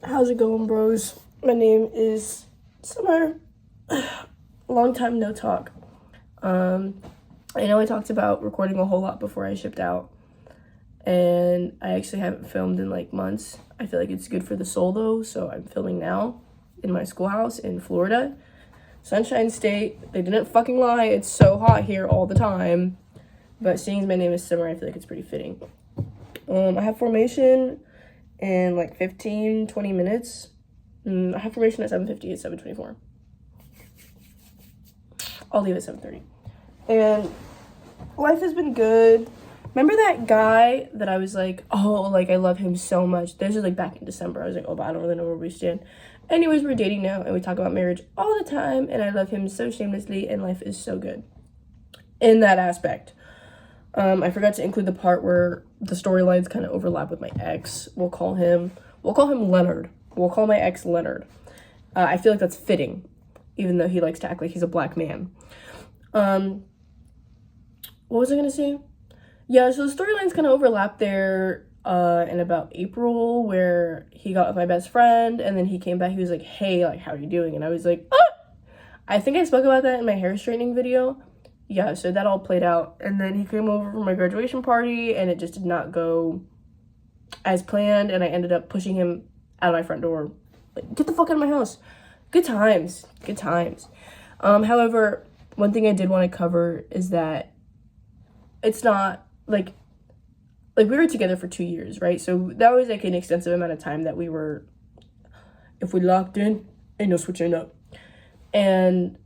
How's it going, bros? My name is Summer. Long time no talk. I know I talked about recording a whole lot before I shipped out, and I actually haven't filmed in like months. I feel like it's good for the soul though, so I'm filming now in my schoolhouse in Florida. Sunshine State. They didn't fucking lie. It's so hot here all the time. But seeing as my name is Summer, I feel like it's pretty fitting. I have formation in like 15-20 minutes. I have formation at 7:50. It's 7:24. I'll leave at 7:30. And life has been good. Remember that guy that I was like, oh, like I love him so much. This was like back in December. I was like, oh, but I don't really know where we stand. Anyways, we're dating now and we talk about marriage all the time, and I love him so shamelessly, and life is so good in that aspect. I forgot to include the part where the storylines kind of overlap with my ex. We'll call him Leonard. We'll call my ex Leonard. I feel like that's fitting, even though he likes to act like he's a black man. What was I gonna say? Yeah, so the storylines kind of overlap there in about April, where he got with my best friend, and then he came back. He was like, hey, like, how are you doing? And I was like, ah! I think I spoke about that in my hair straightening video. Yeah, so that all played out. And then he came over for my graduation party, and it just did not go as planned, and I ended up pushing him out of my front door. Like, get the fuck out of my house. Good times. Good times. However, one thing I did want to cover is that it's not, like we were together for 2 years, right? So that was, like, an extensive amount of time that we were, if we locked in, ain't no switching up. And,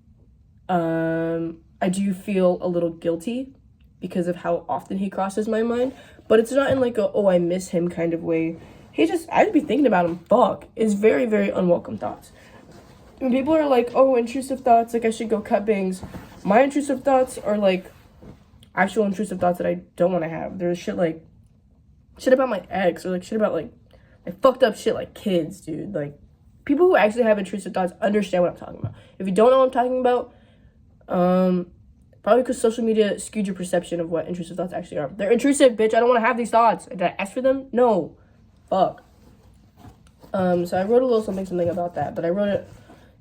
I do feel a little guilty because of how often he crosses my mind, but it's not in like a, oh, I miss him kind of way. I'd be thinking about him, fuck. It's very, very unwelcome thoughts. When people are like, oh, intrusive thoughts, like I should go cut bangs, my intrusive thoughts are like actual intrusive thoughts that I don't want to have. There's shit about my ex, or like shit about like fucked up shit like kids, dude. Like, people who actually have intrusive thoughts understand what I'm talking about. If you don't know what I'm talking about, probably because social media skewed your perception of what intrusive thoughts actually are. They're intrusive, bitch. I don't want to have these thoughts. Did I ask for them? No. Fuck. So I wrote a little something about that, but I wrote it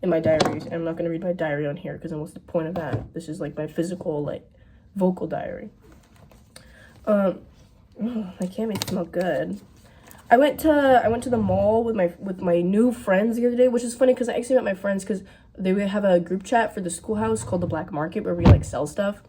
in my diaries, and I'm not going to read my diary on here because then what's the point of that? This is like my physical, like, vocal diary. My cami smelled good. I went to the mall with my new friends the other day, which is funny because I actually met my friends because they would have a group chat for the schoolhouse called the Black Market, where we like sell stuff.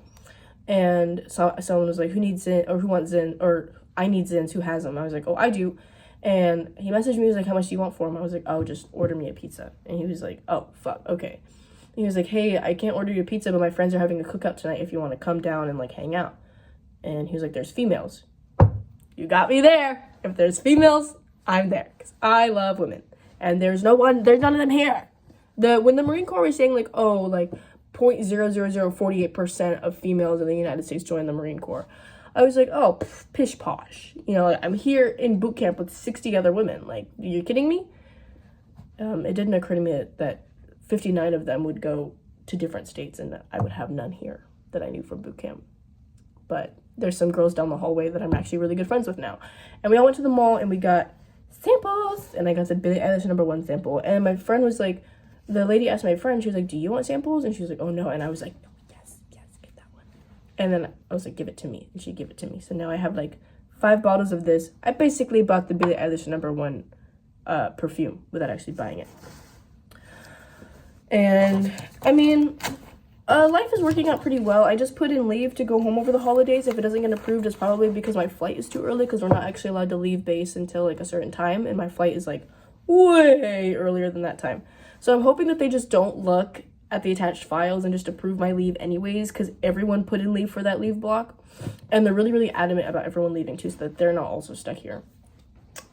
And so someone was like, who needs Zyn, or who wants Zyn, or I need Zyns, who has them? I was like, oh, I do. And he messaged me, he was like, how much do you want for them? I was like, oh, just order me a pizza. And he was like, oh, fuck, okay. And he was like, hey, I can't order you a pizza, but my friends are having a cookout tonight if you want to come down and like hang out. And he was like, there's females. You got me there. If there's females, I'm there, because I love women, and there's none of them here. When the Marine Corps was saying like, oh, like 0.00048% of females in the United States join the Marine Corps, I was like, oh, pish posh. You know, like, I'm here in boot camp with 60 other women. Like, are you kidding me? It didn't occur to me that 59 of them would go to different states, and that I would have none here that I knew from boot camp. But there's some girls down the hallway that I'm actually really good friends with now. And we all went to the mall and we got samples. And I got the Billie Eilish #1 sample. And my friend was like, the lady asked my friend, she was like, do you want samples? And she was like, oh no. And I was like, no, yes, get that one. And then I was like, give it to me. And she gave it to me. So now I have like 5 bottles of this. I basically bought the Billie Eilish #1 perfume without actually buying it. And I mean, life is working out pretty well. I just put in leave to go home over the holidays. If it doesn't get approved, it's probably because my flight is too early, because we're not actually allowed to leave base until like a certain time, and my flight is like way earlier than that time. So I'm hoping that they just don't look at the attached files and just approve my leave anyways, because everyone put in leave for that leave block, and they're really, really adamant about everyone leaving too, so that they're not also stuck here.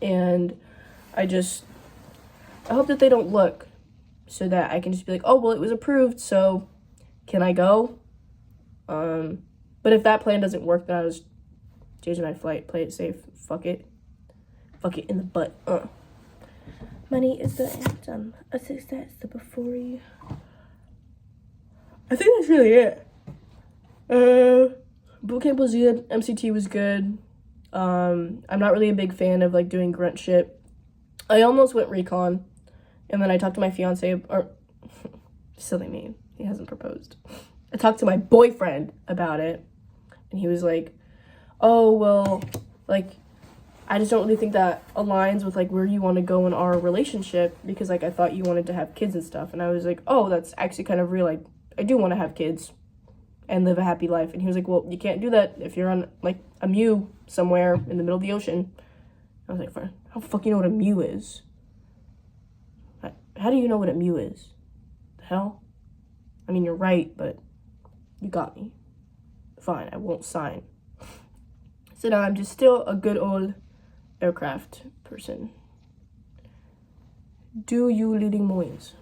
And I hope that they don't look, so that I can just be like, oh, well, it was approved, so can I go? But if that plan doesn't work, then I'll just change my flight, play it safe, fuck it in the butt. Money is the anthem, a success, the before you. I think that's really it. Bootcamp was good, MCT was good. I'm not really a big fan of like doing grunt shit. I almost went recon, and then I talked to my fiance, or silly me, he hasn't proposed. I talked to my boyfriend about it, and he was like, oh, well, like, I just don't really think that aligns with, like, where you want to go in our relationship, because, like, I thought you wanted to have kids and stuff. And I was like, oh, that's actually kind of real. Like, I do want to have kids and live a happy life. And he was like, well, you can't do that if you're on, like, a Mew somewhere in the middle of the ocean. I was like, how the fuck you know what a Mew is? How do you know what a Mew is? The hell? I mean, you're right, but you got me. Fine, I won't sign. So now I'm just still a good old aircraft person. Do you leading moins?